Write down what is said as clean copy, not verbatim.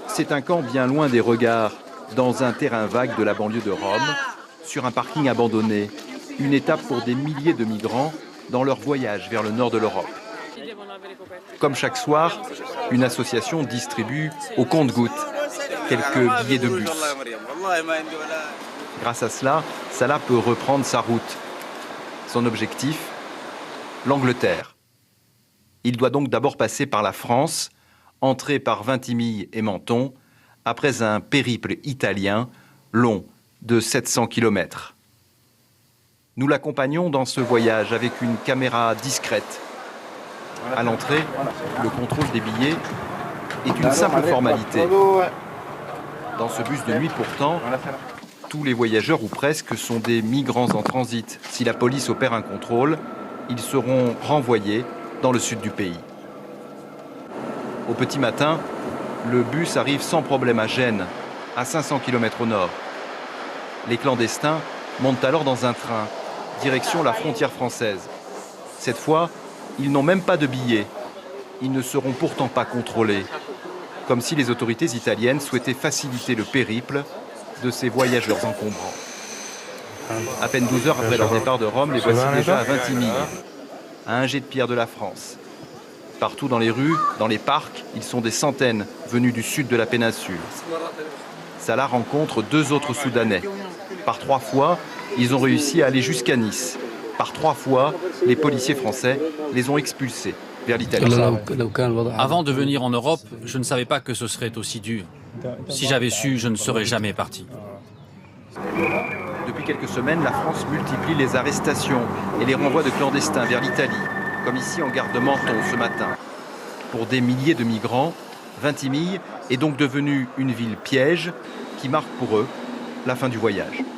C'est un camp bien loin des regards, dans un terrain vague de la banlieue de Rome, sur un parking abandonné, une étape pour des milliers de migrants dans leur voyage vers le nord de l'Europe. Comme chaque soir, une association distribue au compte-gouttes quelques billets de bus. Grâce à cela, Salah peut reprendre sa route. Son objectif, l'Angleterre. Il doit donc d'abord passer par la France, entrer par Vintimille et Menton, après un périple italien long de 700 km. Nous l'accompagnons dans ce voyage avec une caméra discrète. À l'entrée, le contrôle des billets est une simple formalité. Dans ce bus de nuit pourtant, tous les voyageurs ou presque sont des migrants en transit. Si la police opère un contrôle, ils seront renvoyés dans le sud du pays. Au petit matin, le bus arrive sans problème à Gênes, à 500 km au nord. Les clandestins montent alors dans un train, direction la frontière française. Cette fois, ils n'ont même pas de billets. Ils ne seront pourtant pas contrôlés. Comme si les autorités italiennes souhaitaient faciliter le périple de ces voyageurs encombrants. À peine 12 heures après leur départ de Rome, les voici déjà à Vintimille, à un jet de pierre de la France. Partout dans les rues, dans les parcs, ils sont des centaines venus du sud de la péninsule. Salah rencontre deux autres Soudanais. Par 3 fois, ils ont réussi à aller jusqu'à Nice. Par 3 fois, les policiers français les ont expulsés vers l'Italie. Avant de venir en Europe, je ne savais pas que ce serait aussi dur. Si j'avais su, je ne serais jamais parti. Depuis quelques semaines, la France multiplie les arrestations et les renvois de clandestins vers l'Italie, comme ici en gare de Menton ce matin. Pour des milliers de migrants, Vintimille est donc devenue une ville piège qui marque pour eux la fin du voyage.